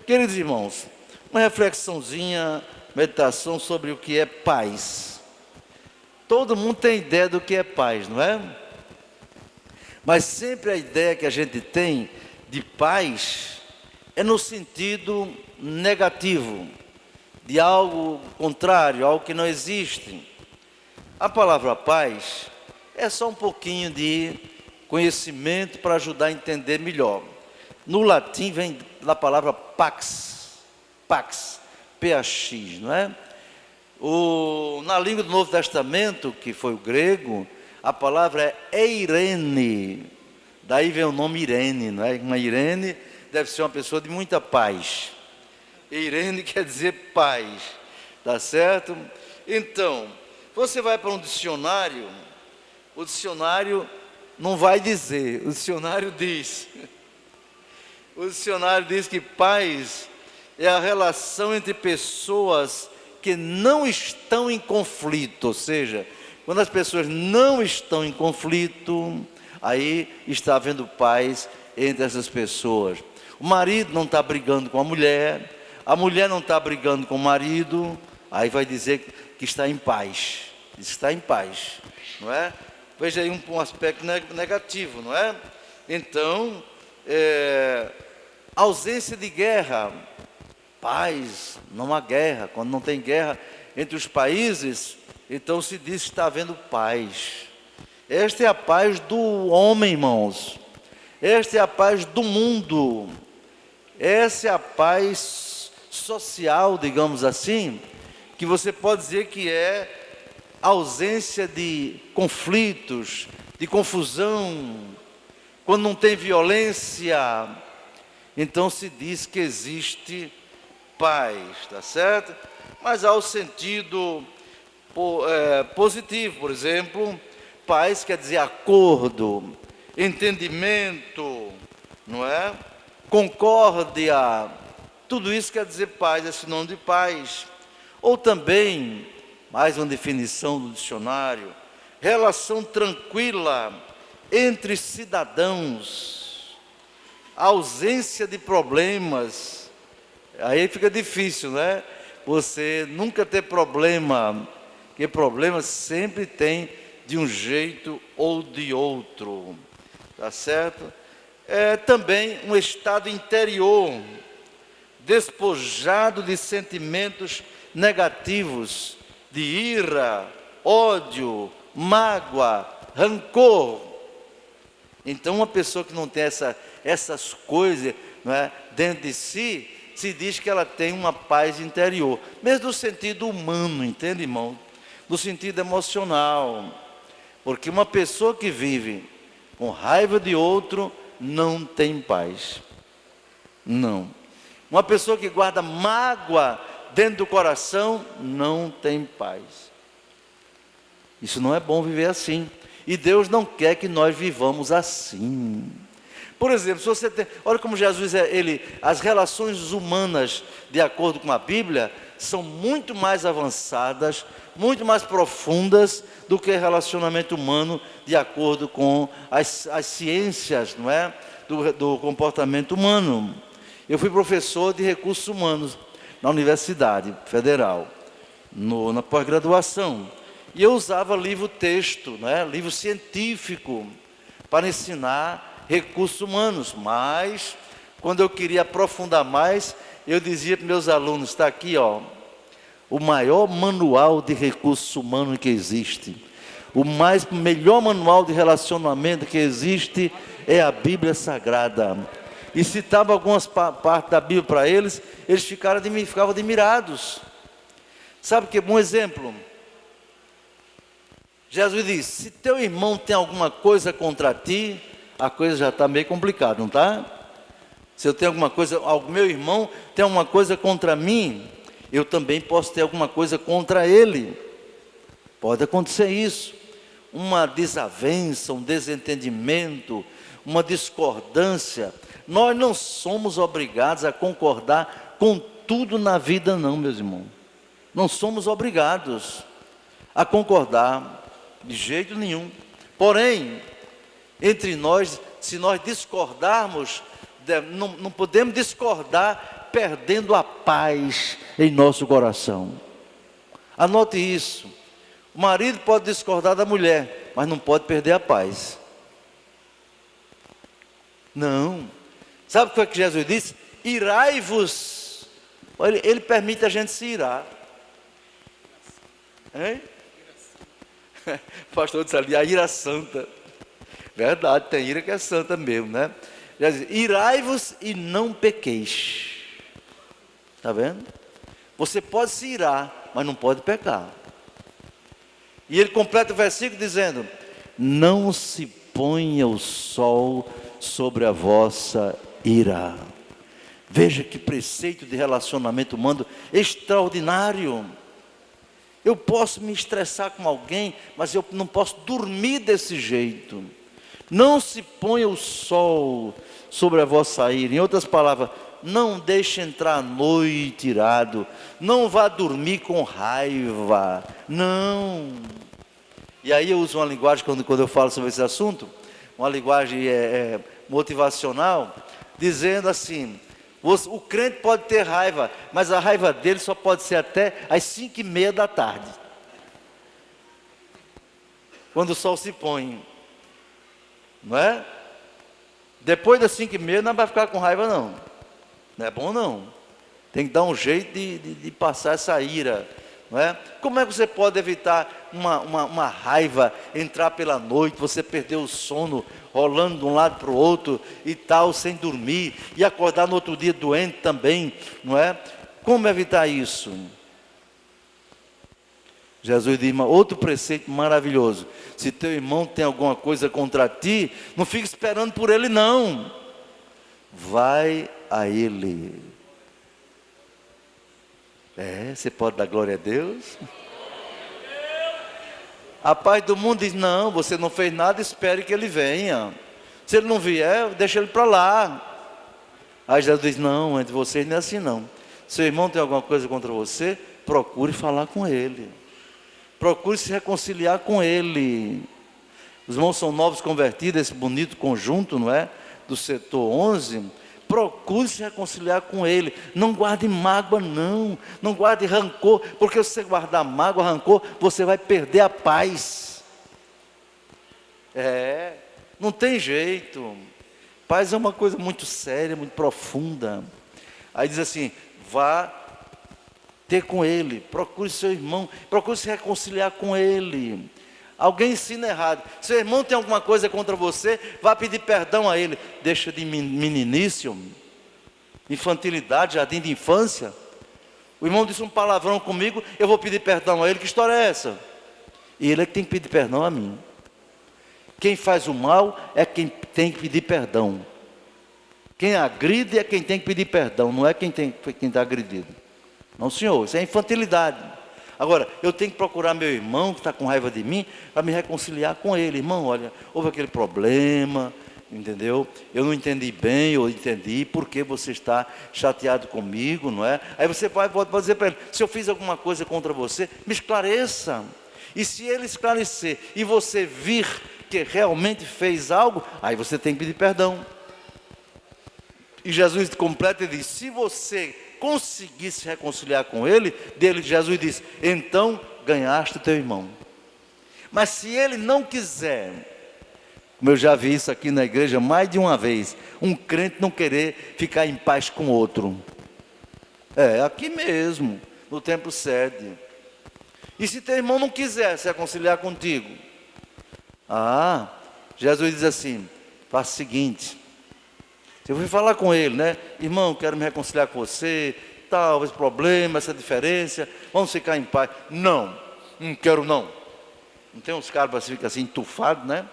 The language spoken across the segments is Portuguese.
Queridos irmãos, uma reflexãozinha, meditação sobre o que é paz. Todo mundo tem ideia do que é paz, não é? Mas sempre a ideia que a gente tem de paz é no sentido negativo, de algo contrário, algo que não existe. A palavra paz é só um pouquinho de conhecimento para ajudar a entender melhor. No latim vem da palavra pax, P-A-X, não é? Na língua do Novo Testamento, que foi o grego, a palavra é eirene. Daí vem o nome Irene, não é? Uma Irene deve ser uma pessoa de muita paz. Irene quer dizer paz, tá certo? Então, você vai para um dicionário, o dicionário não vai dizer, o dicionário diz. O dicionário diz que paz é a relação entre pessoas que não estão em conflito, ou seja, quando as pessoas não estão em conflito, aí está havendo paz entre essas pessoas. O marido não está brigando com a mulher não está brigando com o marido, aí vai dizer que está em paz, está em paz, não é? Veja aí um aspecto negativo, não é? Então, ausência de guerra, paz, não há guerra. Quando não tem guerra entre os países, então se diz que está havendo paz. Esta é a paz do homem, irmãos. Esta é a paz do mundo. Essa é a paz social, digamos assim, que você pode dizer que é ausência de conflitos, de confusão. Quando não tem violência, então se diz que existe paz, tá certo? Mas há o sentido positivo, por exemplo, paz quer dizer acordo, entendimento, não é? Concórdia, tudo isso quer dizer paz, é sinônimo de paz. Ou também, mais uma definição do dicionário, relação tranquila entre cidadãos, ausência de problemas. Aí fica difícil, né? Você nunca ter problema, porque problema sempre tem de um jeito ou de outro, tá certo? É também um estado interior, despojado de sentimentos negativos, de ira, ódio, mágoa, rancor. Então, uma pessoa que não tem essas coisas, não é, dentro de si, se diz que ela tem uma paz interior, mesmo no sentido humano, entende, irmão? No sentido emocional, porque uma pessoa que vive com raiva de outro não tem paz, não. Uma pessoa que guarda mágoa dentro do coração não tem paz. Isso não é bom viver assim, e Deus não quer que nós vivamos assim. Por exemplo, se você tem, olha como Jesus as relações humanas, de acordo com a Bíblia, são muito mais avançadas, muito mais profundas do que relacionamento humano, de acordo com as ciências, não é? Do comportamento humano. Eu fui professor de recursos humanos na Universidade Federal, na pós-graduação, e eu usava livro-texto, né? Livro científico, para ensinar recursos humanos, mas quando eu queria aprofundar mais, eu dizia para meus alunos, está aqui, ó, o maior manual de recursos humanos que existe, melhor manual de relacionamento que existe é a Bíblia Sagrada. E citava algumas partes da Bíblia para eles, eles ficavam admirados. Sabe que bom exemplo? Jesus disse, se teu irmão tem alguma coisa contra ti, a coisa já está meio complicada, não está? Se eu tenho alguma coisa, meu irmão tem alguma coisa contra mim, eu também posso ter alguma coisa contra ele. Pode acontecer isso. Uma desavença, um desentendimento, uma discordância. Nós não somos obrigados a concordar com tudo na vida, não, meus irmãos. Não somos obrigados a concordar de jeito nenhum. Porém, entre nós, se nós discordarmos, não podemos discordar perdendo a paz em nosso coração. Anote isso. O marido pode discordar da mulher, mas não pode perder a paz. Não. Sabe o que foi que Jesus disse? Irai-vos. Ele permite a gente se irar. Hein? O pastor disse ali, a ira santa. Verdade, tem ira que é santa mesmo, né? Irai-vos e não pequeis. Está vendo? Você pode se irar, mas não pode pecar. E ele completa o versículo dizendo: não se ponha o sol sobre a vossa ira. Veja que preceito de relacionamento humano extraordinário. Eu posso me estressar com alguém, mas eu não posso dormir desse jeito. Não se ponha o sol sobre a vossa ira. Em outras palavras, não deixe entrar a noite irado. Não vá dormir com raiva. Não. E aí eu uso uma linguagem, quando eu falo sobre esse assunto, uma linguagem motivacional, dizendo assim: o crente pode ter raiva, mas a raiva dele só pode ser até às 5:30 da tarde, quando o sol se põe, não é? Depois das 5:30 não vai ficar com raiva não, não é bom não, tem que dar um jeito de passar essa ira, não é? Como é que você pode evitar uma raiva entrar pela noite, você perder o sono, rolando de um lado para o outro e tal, sem dormir, e acordar no outro dia doente também, não é? Como evitar isso? Jesus diz, outro preceito maravilhoso: se teu irmão tem alguma coisa contra ti, não fique esperando por ele não, vai a ele. Você pode dar glória a Deus? A paz do mundo diz, não, você não fez nada, espere que ele venha. Se ele não vier, deixa ele para lá. Aí Jesus diz, não, entre vocês não é assim não. Seu irmão tem alguma coisa contra você, procure falar com ele. Procure se reconciliar com ele. Os irmãos são novos convertidos, esse bonito conjunto, não é? Do setor 11. Procure se reconciliar com ele. Não guarde mágoa não. Não guarde rancor. Porque se você guardar mágoa, rancor, você vai perder a paz. Não tem jeito. Paz é uma coisa muito séria, muito profunda. Aí diz assim, vá ter com ele. Procure seu irmão. Procure se reconciliar com ele. Alguém ensina errado. Seu irmão tem alguma coisa contra você, vá pedir perdão a ele. Deixa de meninice, infantilidade, jardim de infância. O irmão disse um palavrão comigo, eu vou pedir perdão a ele. Que história é essa? E ele é que tem que pedir perdão a mim. Quem faz o mal é quem tem que pedir perdão. Quem agride é quem tem que pedir perdão, não é quem está agredido. Não, senhor, isso é infantilidade. Agora, eu tenho que procurar meu irmão que está com raiva de mim, para me reconciliar com ele. Irmão, olha, houve aquele problema, entendeu? Eu não entendi bem, eu entendi, por que você está chateado comigo, não é? Aí você pode dizer para ele, se eu fiz alguma coisa contra você, me esclareça. E se ele esclarecer, e você vir que realmente fez algo, aí você tem que pedir perdão. E Jesus completa e diz, se você conseguir se reconciliar com ele, Jesus diz, então ganhaste o teu irmão. Mas se ele não quiser, como eu já vi isso aqui na igreja mais de uma vez, um crente não querer ficar em paz com outro, aqui mesmo, no templo sede. E se teu irmão não quiser se reconciliar contigo, Jesus diz assim, faça o seguinte, eu fui falar com ele, né? Irmão, quero me reconciliar com você, tal, esse problema, essa diferença, vamos ficar em paz. Não quero não. Não tem uns caras que ficam assim entufados, né?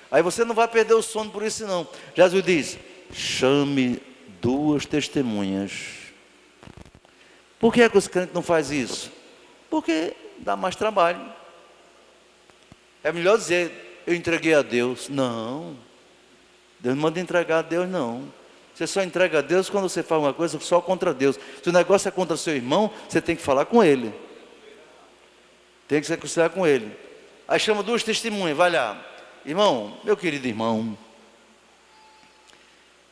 Aí você não vai perder o sono por isso não. Jesus diz, chame 2 testemunhas. Por que os crentes não fazem isso? Porque dá mais trabalho. É melhor dizer, eu entreguei a Deus. Não. Deus não manda entregar a Deus não. Você só entrega a Deus quando você faz uma coisa só contra Deus. Se o negócio é contra seu irmão, você tem que falar com ele. Tem que se reconciliar com ele. Aí chama 2 testemunhas, vai lá. Irmão, meu querido irmão,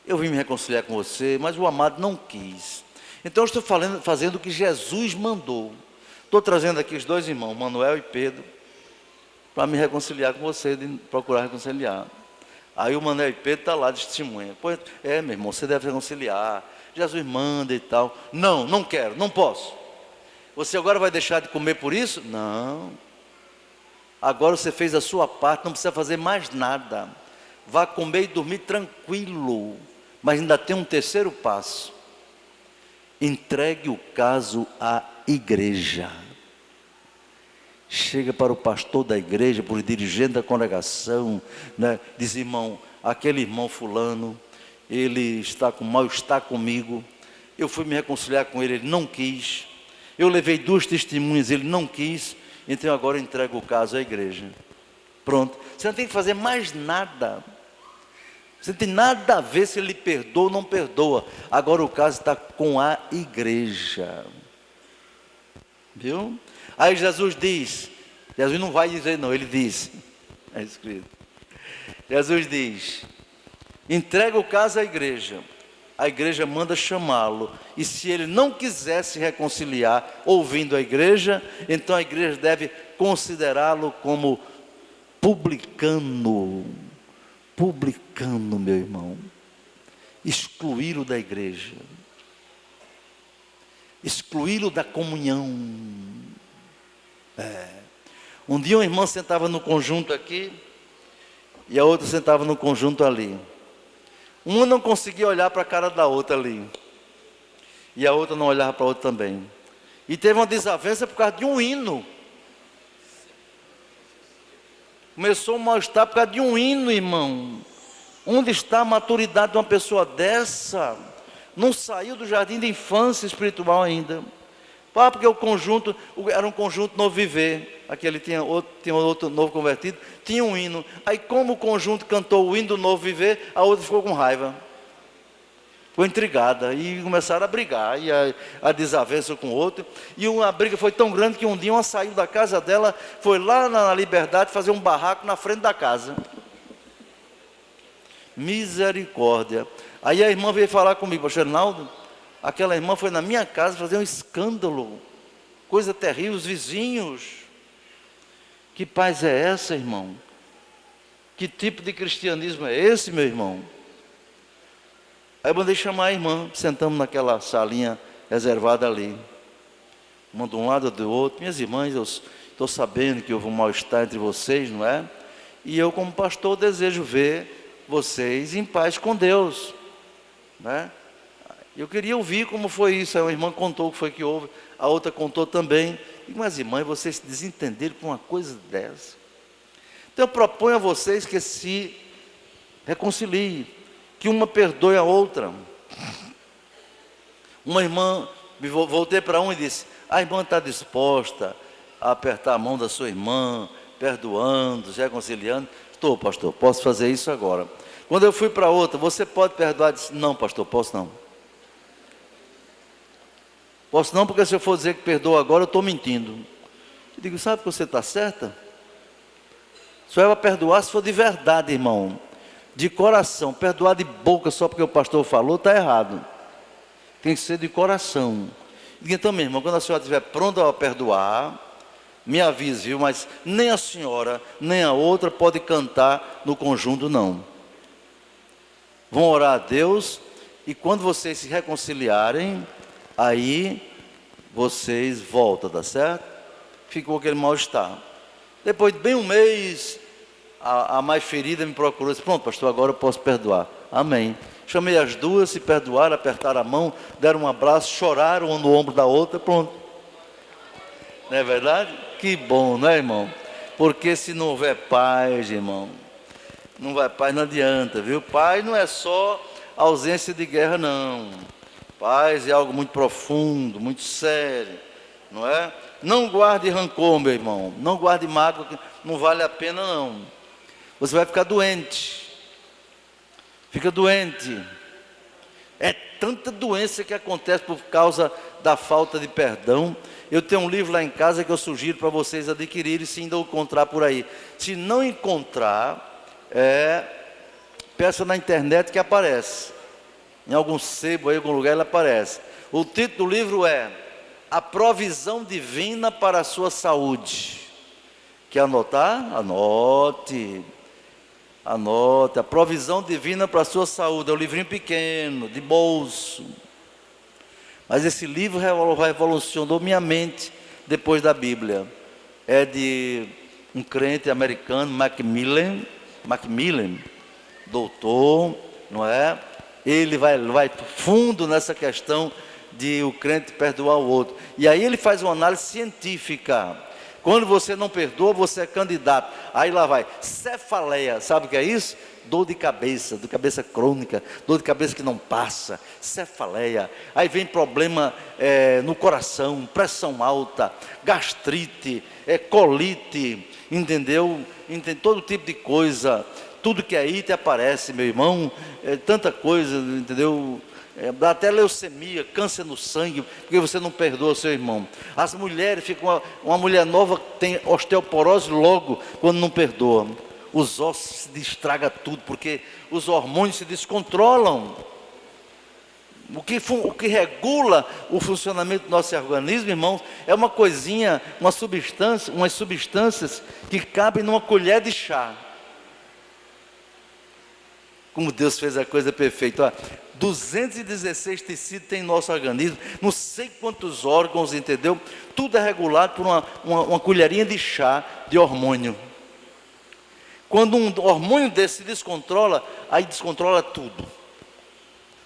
eu vim me reconciliar com você, mas o amado não quis. Então eu estou fazendo o que Jesus mandou. Estou trazendo aqui os dois irmãos, Manuel e Pedro, para me reconciliar com você, de procurar reconciliar. Aí o Manuel e Pedro estão lá de testemunha. Pois, meu irmão, você deve reconciliar. Jesus manda e tal. Não, não quero, não posso. Você agora vai deixar de comer por isso? Não. Agora você fez a sua parte, não precisa fazer mais nada. Vá comer e dormir tranquilo. Mas ainda tem um terceiro passo. Entregue o caso à igreja. Chega para o pastor da igreja, para o dirigente da congregação, né? Diz: irmão, aquele irmão fulano, ele está com mal-estar comigo. Eu fui me reconciliar com ele, ele não quis. Eu levei 2 testemunhas, ele não quis. Então agora eu entrego o caso à igreja. Pronto. Você não tem que fazer mais nada. Você não tem nada a ver se ele perdoa ou não perdoa. Agora o caso está com a igreja. Viu? Aí Jesus diz, Jesus não vai dizer não, ele diz, é escrito. Jesus diz: entrega o caso à igreja. A igreja manda chamá-lo. E se ele não quiser se reconciliar ouvindo a igreja, então a igreja deve considerá-lo como publicano. Publicano, meu irmão. Excluí-lo da igreja. Excluí-lo da comunhão. Um dia uma irmã sentava no conjunto aqui e a outra sentava no conjunto ali. Uma não conseguia olhar para a cara da outra ali e a outra não olhava para a outra também. E teve uma desavença por causa de um hino. Começou um mal-estar por causa de um hino, irmão. Onde está a maturidade de uma pessoa dessa? Não saiu do jardim de infância espiritual ainda. Porque o conjunto era um conjunto Novo Viver. Aquele tinha outro novo convertido, tinha um hino. Aí como o conjunto cantou o hino do Novo Viver, a outra ficou com raiva. Ficou intrigada e começaram a brigar, e a desavença com o outro. E a briga foi tão grande que um dia uma saiu da casa dela, foi lá na Liberdade fazer um barraco na frente da casa. Misericórdia. Aí a irmã veio falar comigo: pastor Arnaldo, aquela irmã foi na minha casa fazer um escândalo, coisa terrível, os vizinhos. Que paz é essa, irmão? Que tipo de cristianismo é esse, meu irmão? Aí eu mandei chamar a irmã, sentamos naquela salinha reservada ali. Uma de um lado, do outro. Minhas irmãs, eu estou sabendo que houve um mal-estar entre vocês, não é? E eu, como pastor, desejo ver vocês em paz com Deus, né? Eu queria ouvir como foi isso. Aí uma irmã contou o que foi que houve, a outra contou também. E, mas irmãs, vocês se desentenderam com uma coisa dessa. Então eu proponho a vocês que se reconciliem, que uma perdoe a outra. Uma irmã, voltei para um e disse: a irmã está disposta a apertar a mão da sua irmã, perdoando, se reconciliando? Estou, pastor, posso fazer isso agora. Quando eu fui para outra: você pode perdoar? Eu disse: não, pastor, posso não. Posso não, porque se eu for dizer que perdoa agora, eu estou mentindo. Eu digo: sabe que você está certa? Só vai perdoar se for de verdade, irmão. De coração. Perdoar de boca só porque o pastor falou, está errado. Tem que ser de coração. Então, minha irmã, quando a senhora estiver pronta a perdoar, me avise, viu? Mas nem a senhora, nem a outra pode cantar no conjunto, não. Vão orar a Deus, e quando vocês se reconciliarem, aí vocês voltam, tá certo? Ficou aquele mal-estar. Depois de bem um mês, a mais ferida me procurou e disse: pronto, pastor, agora eu posso perdoar. Amém. Chamei as duas, se perdoaram, apertaram a mão, deram um abraço, choraram uma no ombro da outra, pronto. Não é verdade? Que bom, não é, irmão? Porque se não houver paz, irmão, não vai paz, não adianta, viu? Paz não é só ausência de guerra, não. Paz é algo muito profundo, muito sério, não é? Não guarde rancor, meu irmão, não guarde mágoa, que não vale a pena, não. Você vai ficar doente. Fica doente. É tanta doença que acontece por causa da falta de perdão. Eu tenho um livro lá em casa que eu sugiro para vocês adquirirem, se ainda o encontrar por aí. Se não encontrar, peça na internet que aparece. Em algum sebo, aí, em algum lugar ele aparece. O título do livro é A Provisão Divina para a Sua Saúde. Quer anotar? Anote. Anote. A Provisão Divina para a Sua Saúde. É um livrinho pequeno, de bolso. Mas esse livro revolucionou minha mente depois da Bíblia. É de um crente americano, Macmillan, doutor, não é? Ele vai fundo nessa questão de o crente perdoar o outro. E aí ele faz uma análise científica. Quando você não perdoa, você é candidato. Aí lá vai, cefaleia, sabe o que é isso? Dor de cabeça crônica, dor de cabeça que não passa, cefaleia. Aí vem problema no coração, pressão alta, gastrite, colite, entendeu? Todo tipo de coisa. Tudo que é item aparece, meu irmão, tanta coisa, entendeu? Dá até leucemia, câncer no sangue, porque você não perdoa o seu irmão. As mulheres ficam, uma mulher nova tem osteoporose logo quando não perdoa. Os ossos se estragam tudo, porque os hormônios se descontrolam. O que regula o funcionamento do nosso organismo, irmãos, é uma coisinha, umas substâncias que cabem numa colher de chá. Como Deus fez a coisa perfeita. 216 tecidos tem em nosso organismo, não sei quantos órgãos, entendeu? Tudo é regulado por uma colherinha de chá de hormônio. Quando um hormônio desse se descontrola, aí descontrola tudo.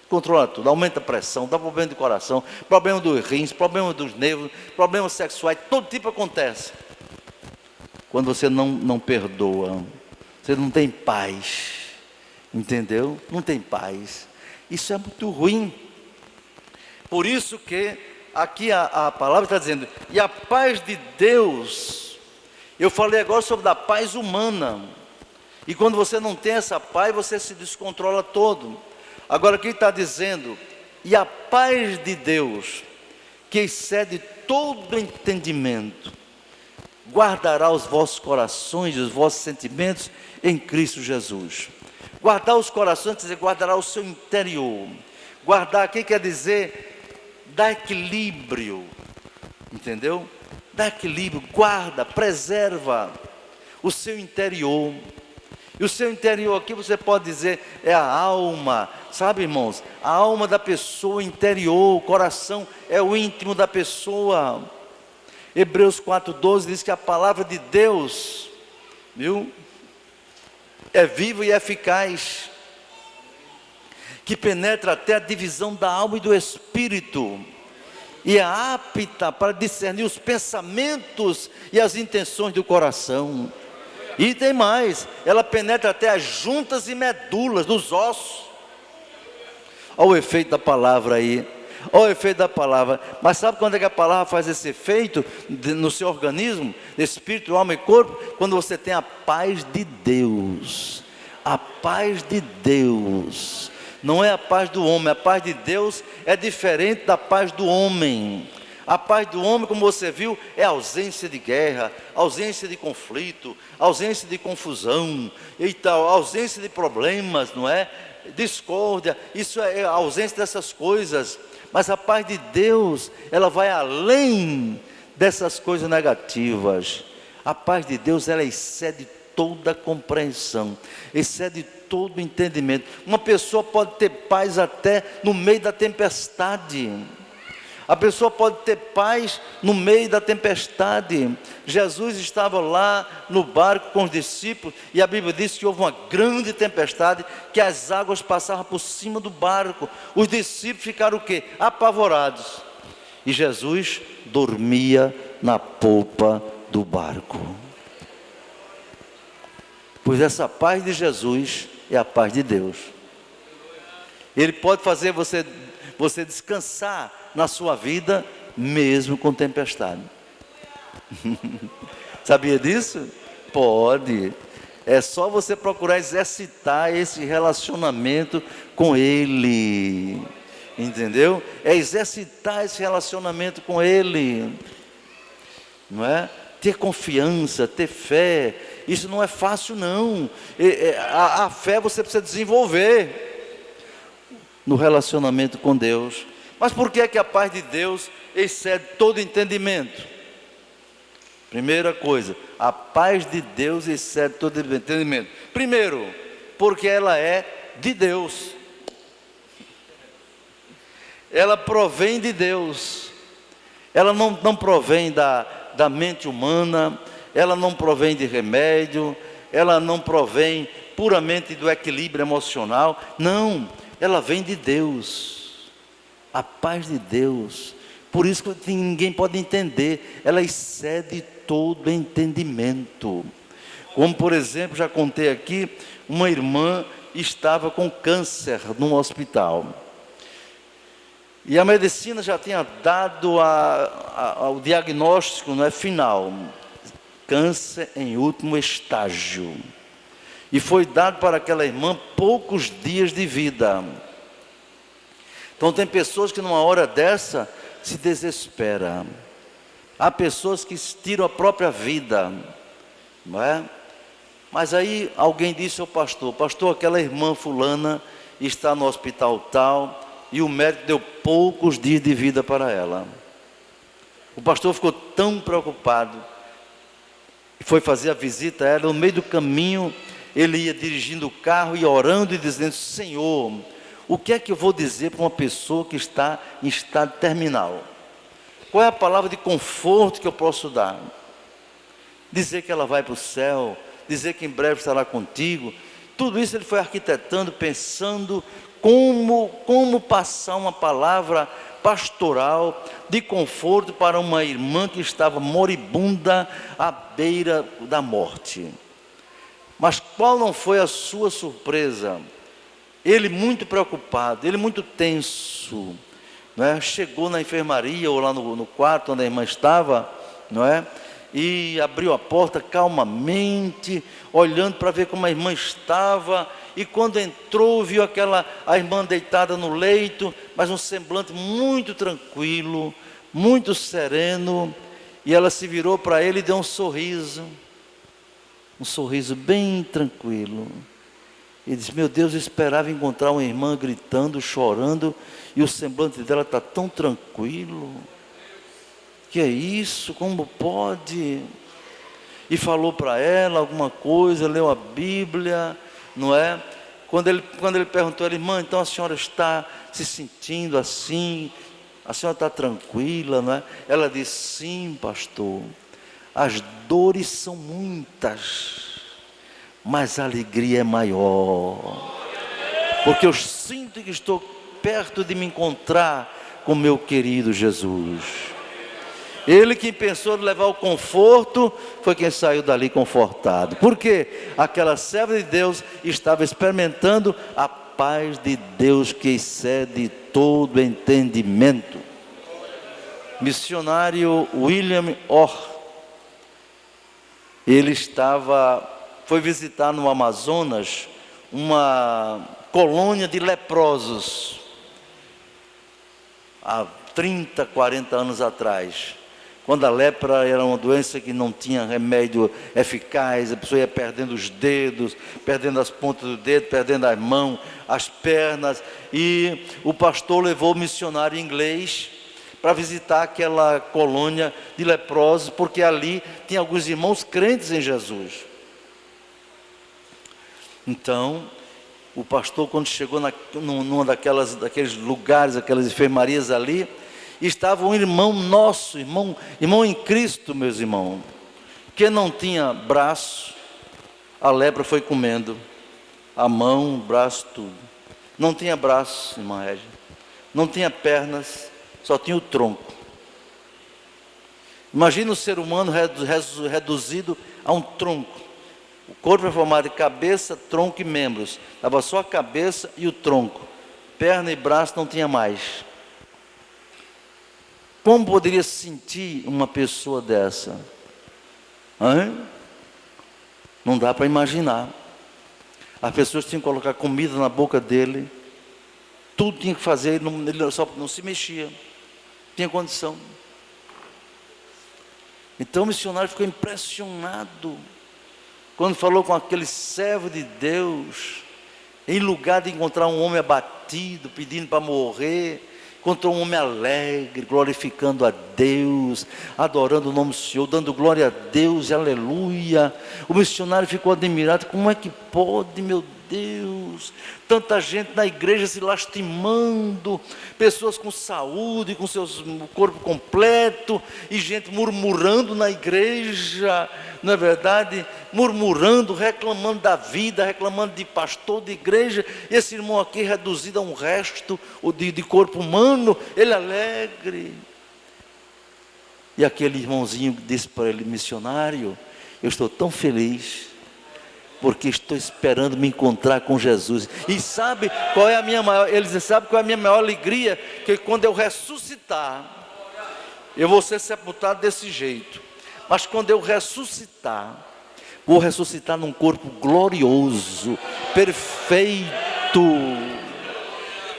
Controla tudo, aumenta a pressão, dá problema de coração, problema dos rins, problema dos nervos, problemas sexuais, todo tipo acontece. Quando você não perdoa, você não tem paz. Entendeu? Não tem paz. Isso é muito ruim. Por isso que aqui a palavra está dizendo, e a paz de Deus. Eu falei agora sobre a paz humana. E quando você não tem essa paz, você se descontrola todo. Agora aqui está dizendo, e a paz de Deus, que excede todo entendimento, guardará os vossos corações e os vossos sentimentos em Cristo Jesus. Guardar os corações quer dizer guardará o seu interior. Guardar aqui quer dizer dar equilíbrio, entendeu? Dá equilíbrio, guarda, preserva o seu interior. E o seu interior aqui você pode dizer é a alma, sabe, irmãos? A alma da pessoa interior, o coração é o íntimo da pessoa. Hebreus 4:12 diz que a palavra de Deus, viu? É viva e eficaz, que penetra até a divisão da alma e do espírito, e é apta para discernir os pensamentos e as intenções do coração. E tem mais, ela penetra até as juntas e medulas dos ossos. Olha o efeito da palavra aí. Olha o efeito da palavra. Mas sabe quando é que a palavra faz esse efeito no seu organismo, espírito, alma e corpo? Quando você tem a paz de Deus. A paz de Deus. Não é a paz do homem. A paz de Deus é diferente da paz do homem. A paz do homem, como você viu, é ausência de guerra, ausência de conflito, ausência de confusão, e tal, ausência de problemas, não é? Discórdia, isso é a ausência dessas coisas. Mas a paz de Deus, ela vai além dessas coisas negativas. A paz de Deus, ela excede toda compreensão, excede todo entendimento. Uma pessoa pode ter paz até no meio da tempestade. A pessoa pode ter paz no meio da tempestade. Jesus estava lá no barco com os discípulos, e a Bíblia diz que houve uma grande tempestade, que as águas passavam por cima do barco. Os discípulos ficaram o quê? Apavorados. E Jesus dormia na polpa do barco. Pois essa paz de Jesus é a paz de Deus. Ele pode fazer você descansar na sua vida, mesmo com tempestade. Sabia disso? Pode. É só você procurar exercitar esse relacionamento com Ele. Entendeu? É exercitar esse relacionamento com Ele. Não é? Ter confiança, ter fé. Isso não é fácil, não. A fé você precisa desenvolver. no relacionamento com Deus. Mas por que é que a paz de Deus excede todo entendimento? Primeira coisa, a paz de Deus excede todo entendimento. Primeiro, porque ela é de Deus. Ela provém de Deus. Ela não provém da mente humana, ela não provém de remédio, ela não provém puramente do equilíbrio emocional. Não, ela vem de Deus. A paz de Deus. Por isso que ninguém pode entender. Ela excede todo entendimento. Como por exemplo, já contei aqui, uma irmã estava com câncer num hospital. E a medicina já tinha dado o diagnóstico, não é, final. Câncer em último estágio. E foi dado para aquela irmã poucos dias de vida. Então tem pessoas que numa hora dessa se desesperam. Há pessoas que tiram a própria vida, não é? Mas aí alguém disse ao pastor: pastor, aquela irmã fulana está no hospital tal, e o médico deu poucos dias de vida para ela. O pastor ficou tão preocupado, foi fazer a visita a ela. No meio do caminho, ele ia dirigindo o carro e orando e dizendo: Senhor, o que é que eu vou dizer para uma pessoa que está em estado terminal? Qual é a palavra de conforto que eu posso dar? Dizer que ela vai para o céu, dizer que em breve estará contigo. Tudo isso ele foi arquitetando, pensando como passar uma palavra pastoral de conforto para uma irmã que estava moribunda à beira da morte. Mas qual não foi a sua surpresa? Ele muito preocupado, ele muito tenso, não é? Chegou na enfermaria ou lá no quarto onde a irmã estava, não é? E abriu a porta calmamente, olhando para ver como a irmã estava. E quando entrou, viu a irmã deitada no leito, mas um semblante muito tranquilo, muito sereno. E ela se virou para ele e deu um sorriso bem tranquilo. E disse: meu Deus, eu esperava encontrar uma irmã gritando, chorando, e o semblante dela está tão tranquilo. Que é isso? Como pode? E falou para ela alguma coisa, leu a Bíblia, não é? Quando ele perguntou a ela: irmã, então a senhora está se sentindo assim? A senhora está tranquila, não é? Ela disse: sim, pastor, as dores são muitas, mas a alegria é maior, porque eu sinto que estou perto de me encontrar com meu querido Jesus. Ele que pensou em levar o conforto, foi quem saiu dali confortado. Porque aquela serva de Deus estava experimentando a paz de Deus que excede todo entendimento. Missionário William Orr, ele foi visitar no Amazonas uma colônia de leprosos, há 30, 40 anos atrás, quando a lepra era uma doença que não tinha remédio eficaz. A pessoa ia perdendo os dedos, perdendo as pontas do dedo, perdendo as mãos, as pernas. E o pastor levou o missionário inglês para visitar aquela colônia de leprosos, porque ali tinha alguns irmãos crentes em Jesus. Então, o pastor, quando chegou numa daqueles lugares, aquelas enfermarias ali, estava um irmão nosso, irmão em Cristo, meus irmãos, que não tinha braço. A lepra foi comendo a mão, o braço, tudo. Não tinha braço, irmã Régia, não tinha pernas, só tinha o tronco. Imagina o ser humano reduzido a um tronco. O corpo é formado de cabeça, tronco e membros. Estava só a cabeça e o tronco. Perna e braço não tinha mais. Como poderia se sentir uma pessoa dessa? Não dá para imaginar. As pessoas tinham que colocar comida na boca dele. Tudo tinha que fazer, ele só não se mexia. Não tinha condição. Então o missionário ficou impressionado quando falou com aquele servo de Deus, Em lugar de encontrar um homem abatido, pedindo para morrer, encontrou um homem alegre, glorificando a Deus, adorando o nome do Senhor, dando glória a Deus e aleluia. O missionário ficou admirado: como é que pode, meu Deus, tanta gente na igreja se lastimando, pessoas com saúde, com seus corpo completo, e gente murmurando na igreja, não é verdade? Murmurando, reclamando da vida, reclamando de pastor de igreja, e esse irmão aqui reduzido a um resto de corpo humano, ele alegre. E aquele irmãozinho disse para ele: missionário, eu estou tão feliz, porque estou esperando me encontrar com Jesus. E sabe qual é a minha maior, ele diz, sabe qual é a minha maior alegria? Que quando eu ressuscitar, eu vou ser sepultado desse jeito, mas quando eu ressuscitar, vou ressuscitar num corpo glorioso, perfeito.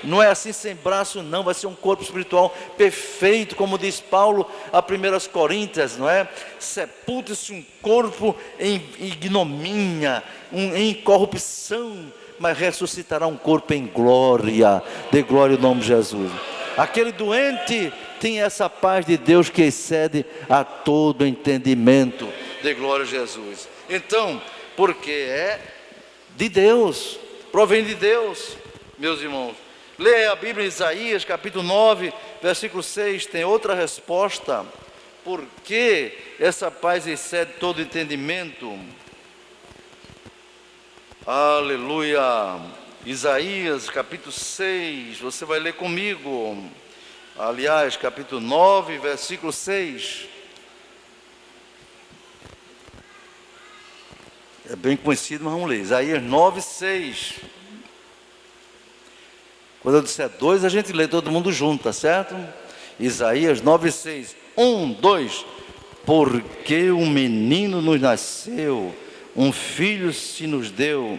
Não é assim sem braço não, vai ser um corpo espiritual perfeito, como diz Paulo a 1 Coríntios, não é? Sepulte-se um corpo em ignomínia, em corrupção, mas ressuscitará um corpo em glória, de glória ao nome de Jesus. Aquele doente tem essa paz de Deus que excede a todo entendimento, de glória a Jesus. Então, porque é de Deus, provém de Deus, meus irmãos. Leia a Bíblia em Isaías, capítulo 9, versículo 6, tem outra resposta. Por que essa paz excede todo entendimento? Aleluia! Isaías, capítulo 6, você vai ler comigo. Aliás, capítulo 9, versículo 6. É bem conhecido, mas vamos ler. Isaías 9, 6. Quando eu disser 2, a gente lê todo mundo junto, tá certo? Isaías 9, 6. 1, 2. Porque um menino nos nasceu, um filho se nos deu,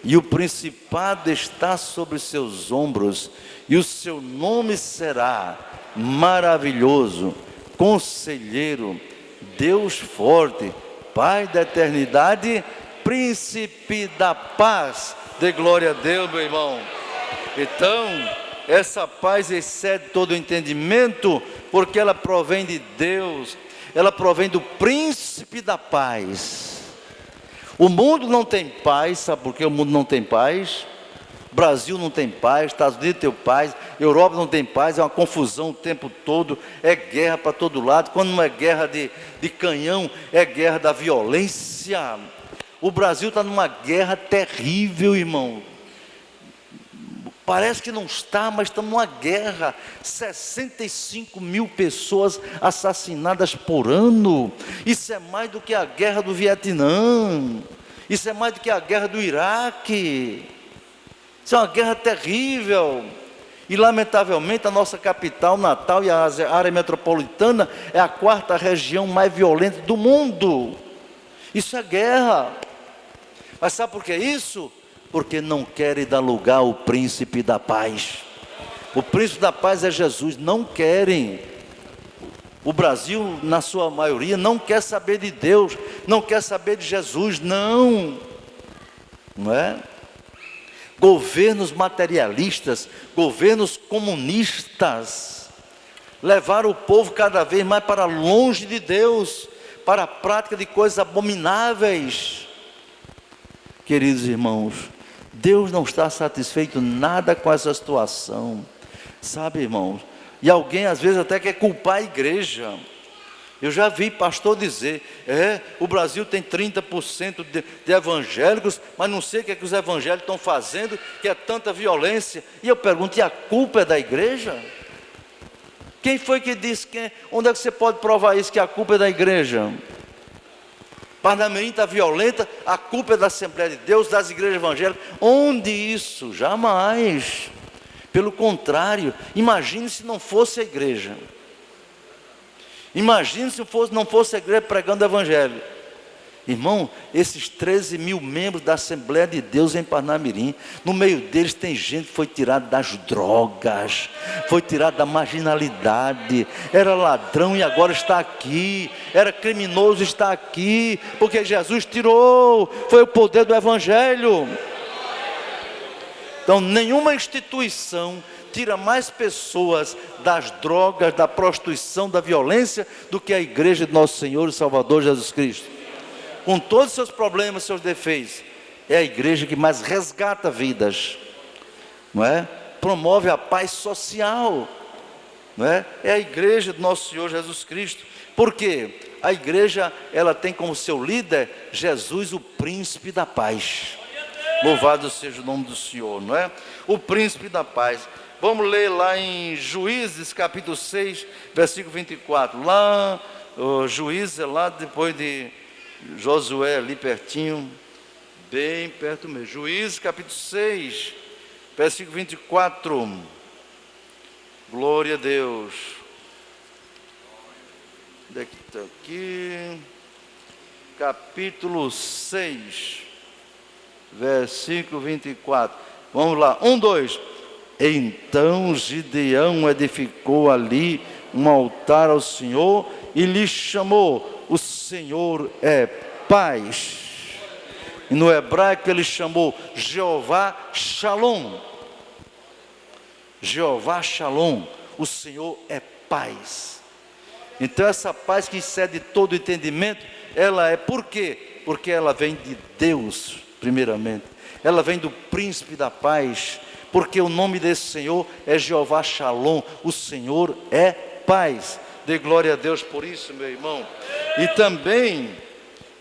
e o principado está sobre seus ombros, e o seu nome será Maravilhoso, Conselheiro, Deus Forte, Pai da Eternidade, Príncipe da Paz. Dê glória a Deus, meu irmão. Então, essa paz excede todo o entendimento, porque ela provém de Deus, ela provém do príncipe da paz. O mundo não tem paz, sabe por que o mundo não tem paz? O Brasil não tem paz, Estados Unidos tem paz, Europa não tem paz, é uma confusão o tempo todo, é guerra para todo lado. Quando não é guerra de canhão, é guerra da violência. O Brasil está numa guerra terrível, irmão. Parece que não está, mas estamos numa guerra. 65 mil pessoas assassinadas por ano. Isso é mais do que a guerra do Vietnã. Isso é mais do que a guerra do Iraque. Isso é uma guerra terrível. E lamentavelmente a nossa capital, Natal, e a área metropolitana é a 4ª região mais violenta do mundo. Isso é guerra. Mas sabe por que isso? Porque não querem dar lugar ao príncipe da paz. O príncipe da paz é Jesus. Não querem. O Brasil, na sua maioria, não quer saber de Deus, não quer saber de Jesus, não é? Governos materialistas, governos comunistas, levaram o povo cada vez mais para longe de Deus, para a prática de coisas abomináveis. Queridos irmãos, Deus não está satisfeito nada com essa situação, sabe, irmãos? E alguém às vezes até quer culpar a igreja. Eu já vi pastor dizer, o Brasil tem 30% de evangélicos, mas não sei o que é que os evangélicos estão fazendo, que é tanta violência. E eu pergunto, e a culpa é da igreja? Quem foi que disse, onde é que você pode provar isso, que a culpa é da igreja? Parnamirim está violenta, a culpa é da Assembleia de Deus, das igrejas evangélicas. Onde isso? Jamais. Pelo contrário, imagine se não fosse a igreja. Imagine se não fosse a igreja pregando o evangelho. Irmão, esses 13 mil membros da Assembleia de Deus em Parnamirim, no meio deles tem gente que foi tirada das drogas, foi tirada da marginalidade, era ladrão e agora está aqui, era criminoso e está aqui, porque Jesus tirou, foi o poder do Evangelho. Então, nenhuma instituição tira mais pessoas das drogas, da prostituição, da violência, do que a igreja de nosso Senhor e Salvador Jesus Cristo. Com todos os seus problemas, seus defeitos, é a igreja que mais resgata vidas, não é? Promove a paz social, não é? É a igreja do nosso Senhor Jesus Cristo. Por quê? A igreja, ela tem como seu líder Jesus, o príncipe da paz. Louvado seja o nome do Senhor, não é? O príncipe da paz. Vamos ler lá em Juízes capítulo 6, versículo 24. Lá, Juízes é lá depois de Josué, ali pertinho, bem perto mesmo. Juízes capítulo 6, versículo 24. Glória a Deus. Onde é que está aqui? Capítulo 6, versículo 24. Vamos lá, 1, 2. Então Gideão edificou ali um altar ao Senhor e lhe chamou: o Senhor é paz. E no hebraico ele chamou Jeová Shalom. Jeová Shalom, o Senhor é paz. Então essa paz que excede todo entendimento, ela é por quê? Porque ela vem de Deus, primeiramente. Ela vem do príncipe da paz, porque o nome desse Senhor é Jeová Shalom, o Senhor é paz. Dê glória a Deus por isso, meu irmão. E também,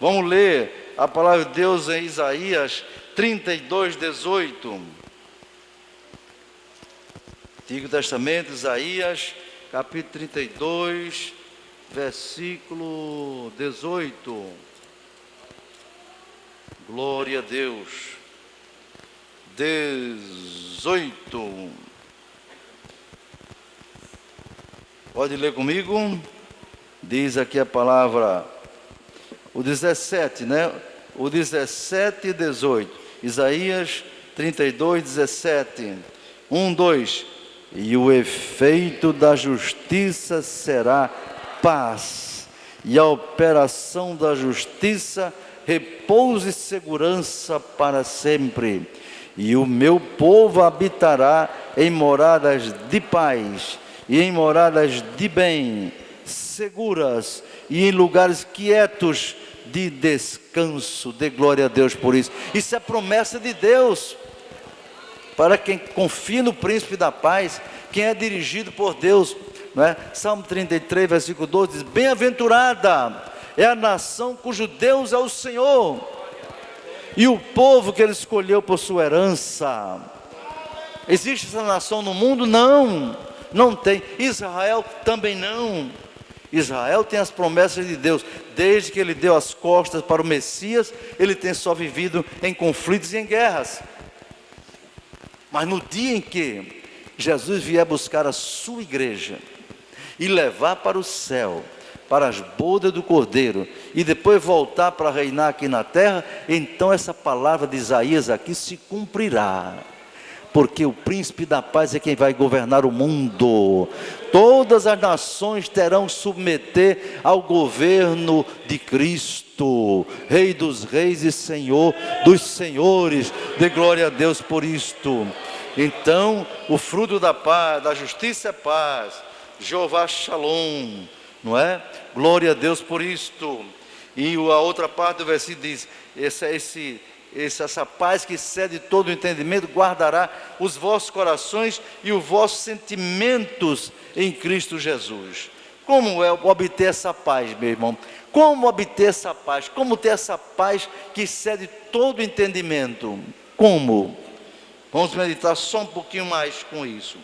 vamos ler a palavra de Deus em Isaías 32, 18. Antigo Testamento, Isaías, capítulo 32, versículo 18. Glória a Deus. 18. Pode ler comigo? Diz aqui a palavra, o 17, né? O 17 e 18. Isaías 32, 17. 1, 2. E o efeito da justiça será paz, e a operação da justiça repouso e segurança para sempre. E o meu povo habitará em moradas de paz, e em moradas de bem, seguras, e em lugares quietos de descanso. Dê glória a Deus por isso. Isso é promessa de Deus, para quem confia no príncipe da paz, quem é dirigido por Deus, não é? Salmo 33, versículo 12 diz: bem-aventurada é a nação cujo Deus é o Senhor, e o povo que ele escolheu por sua herança. Existe essa nação no mundo? Não, não tem. Israel também não. Israel tem as promessas de Deus. Desde que ele deu as costas para o Messias, ele tem só vivido em conflitos e em guerras. Mas no dia em que Jesus vier buscar a sua igreja e levar para o céu, para as bodas do Cordeiro, e depois voltar para reinar aqui na terra, então essa palavra de Isaías aqui se cumprirá, porque o príncipe da paz é quem vai governar o mundo. Todas as nações terão que submeter ao governo de Cristo, Rei dos reis e Senhor dos senhores. Dê glória a Deus por isto. Então, o fruto da paz, da justiça é paz, Jeová Shalom, não é? Glória a Deus por isto. E a outra parte do versículo diz: essa paz que excede todo o entendimento guardará os vossos corações e os vossos sentimentos em Cristo Jesus. Como é obter essa paz, meu irmão? Como obter essa paz? Como ter essa paz que excede todo o entendimento? Como? Vamos meditar só um pouquinho mais com isso.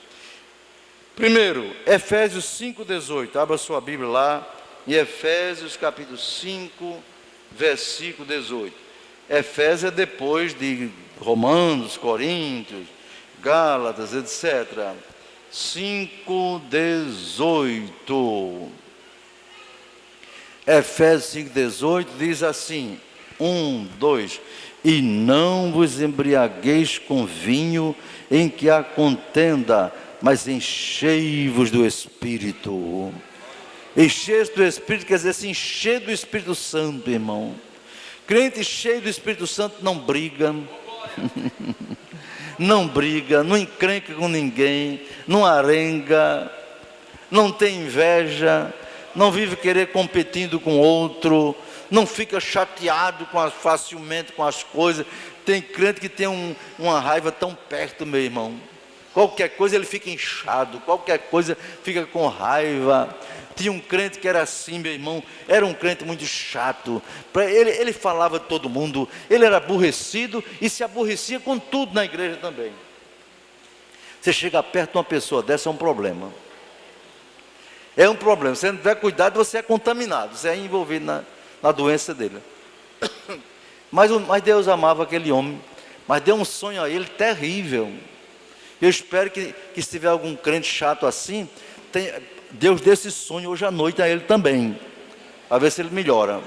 Primeiro, Efésios 5,18. Abra sua Bíblia lá, em Efésios capítulo 5, versículo 18. Efésios é depois de Romanos, Coríntios, Gálatas, etc. 5,18. Efésios 5,18 diz assim: 1, 2. E não vos embriagueis com vinho em que há contenda, mas enchei-vos do Espírito. Encher do Espírito quer dizer se encher do Espírito Santo, irmão. Crente cheio do Espírito Santo não briga, não briga, não encrenca com ninguém, não arenga, não tem inveja, não vive querer competindo com outro, não fica chateado facilmente com as coisas. Tem crente que tem uma raiva tão perto, meu irmão. Qualquer coisa ele fica inchado, qualquer coisa fica com raiva. Tinha um crente que era assim, meu irmão, era um crente muito chato. Ele falava de todo mundo, ele era aborrecido e se aborrecia com tudo na igreja também. Você chega perto de uma pessoa dessa, é um problema. É um problema, se você não tiver cuidado, você é contaminado, você é envolvido na doença dele. Mas Deus amava aquele homem, mas deu um sonho a ele terrível. Eu espero que se tiver algum crente chato assim, Deus dê esse sonho hoje à noite a ele também, para ver se ele melhora.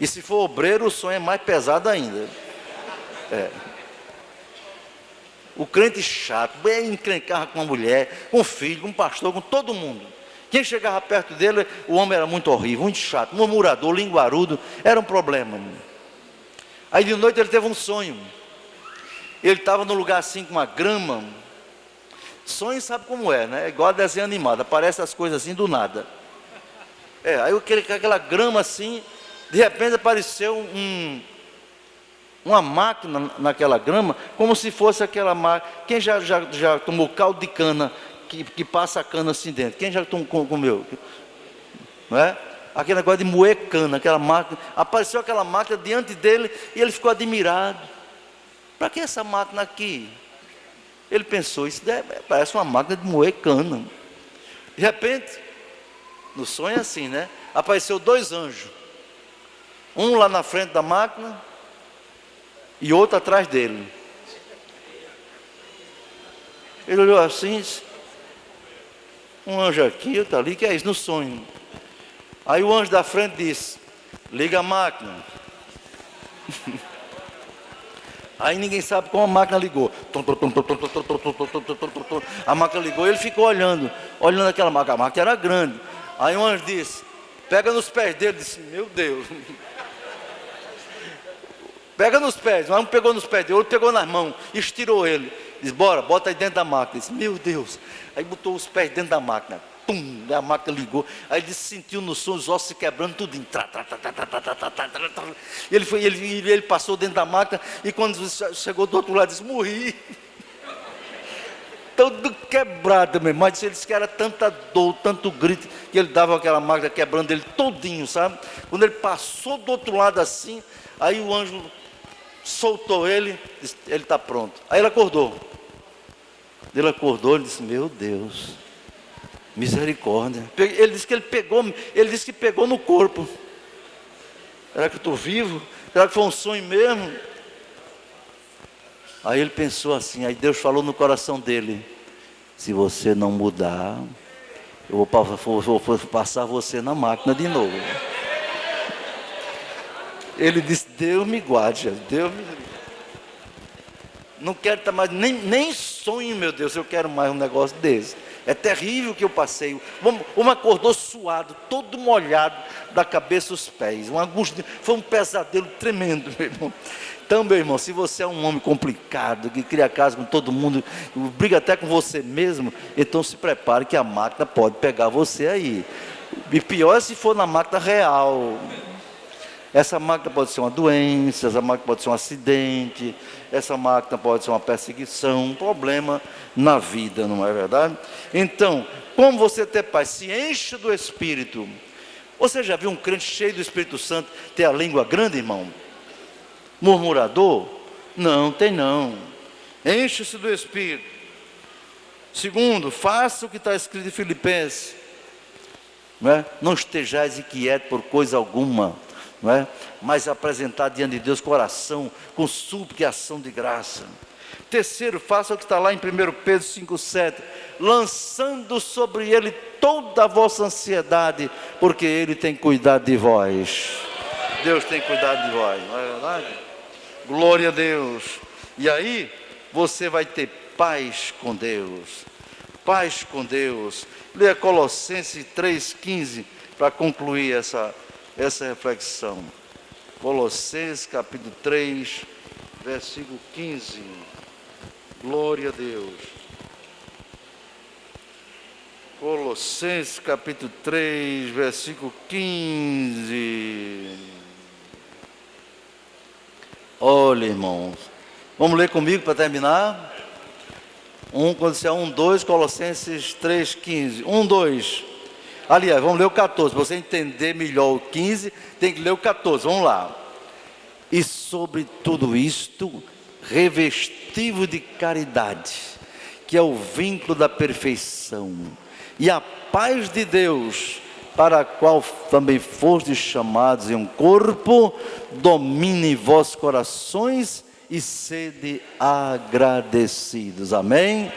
E se for obreiro, o sonho é mais pesado ainda. O crente chato, bem encrencava com uma mulher, com um filho, com um pastor, com todo mundo. Quem chegava perto dele, o homem era muito horrível, muito chato, murmurador, linguarudo, era um problema. Aí de noite ele teve um sonho. Ele estava num lugar assim com uma grama. Sonho sabe como é, né? É igual a desenho animado, aparece as coisas assim do nada. Aí aquela grama assim, de repente apareceu uma máquina naquela grama, como se fosse aquela máquina. Quem já tomou caldo de cana, que passa a cana assim dentro? Quem já comeu? Não é? Aquele negócio de moer cana, aquela máquina. Apareceu aquela máquina diante dele e ele ficou admirado. Para que essa máquina aqui? Ele pensou, isso parece uma máquina de moer cana. De repente, no sonho é assim, né? Apareceu 2 anjos. Um lá na frente da máquina e outro atrás dele. Ele olhou assim, um anjo aqui, outro ali, que é isso, no sonho. Aí o anjo da frente disse, liga a máquina. Aí ninguém sabe como a máquina ligou. A máquina ligou e ele ficou olhando aquela máquina. A máquina era grande. Aí o anjo disse, pega nos pés dele. Disse, meu Deus. Pega nos pés. Um pegou nos pés dele, outro pegou nas mãos, estirou ele. Disse, bota aí dentro da máquina. Disse, meu Deus. Aí botou os pés dentro da máquina. Pum, a máquina ligou. Aí ele sentiu no som os ossos se quebrando tudinho. Ele passou dentro da máquina e quando chegou do outro lado disse, morri. Todo quebrado mesmo. Mas ele disse que era tanta dor, tanto grito, que ele dava aquela máquina quebrando ele todinho, sabe? Quando ele passou do outro lado assim, aí o anjo soltou ele, disse, ele está pronto. Aí ele acordou. Ele disse, meu Deus, misericórdia. Ele disse que pegou no corpo. Será que eu estou vivo? Será que foi um sonho mesmo? Aí ele pensou assim, aí Deus falou no coração dele, se você não mudar, eu vou passar você na máquina de novo. Ele disse, Deus me guarde, Deus me... Não quero estar mais, nem sonho, meu Deus, eu quero mais um negócio desse. É terrível o que eu passei. O homem acordou suado, todo molhado, da cabeça aos pés. Uma angústia, foi um pesadelo tremendo, meu irmão. Então, meu irmão, se você é um homem complicado, que cria casa com todo mundo, briga até com você mesmo, então se prepare que a máquina pode pegar você aí. E pior é se for na máquina real. Essa máquina pode ser uma doença, essa máquina pode ser um acidente, essa máquina pode ser uma perseguição, um problema na vida, não é verdade? Então, como você ter paz? Se enche do Espírito. Você já viu um crente cheio do Espírito Santo ter a língua grande, irmão? Murmurador? Não, tem não. Enche-se do Espírito. Segundo, faça o que está escrito em Filipenses. Não estejais inquietos por coisa alguma. Mas apresentar diante de Deus coração, com súplica e ação de graça. Terceiro, faça o que está lá em 1 Pedro 5,7, lançando sobre Ele toda a vossa ansiedade, porque Ele tem cuidado de vós. Deus tem cuidado de vós, não é verdade? Glória a Deus. E aí, você vai ter paz com Deus. Paz com Deus. Leia Colossenses 3,15, para concluir essa reflexão. Colossenses capítulo 3, versículo 15. Glória a Deus. Colossenses capítulo 3, versículo 15. Olha, irmãos. Vamos ler comigo para terminar? Quando disser 1, 2, Colossenses 3, 15. 1, 2. Aliás, vamos ler o 14. Para você entender melhor o 15, tem que ler o 14. Vamos lá. E sobre tudo isto, revestivo de caridade, que é o vínculo da perfeição, e a paz de Deus, para a qual também fostes chamados em um corpo, domine vossos corações e sede agradecidos. Amém?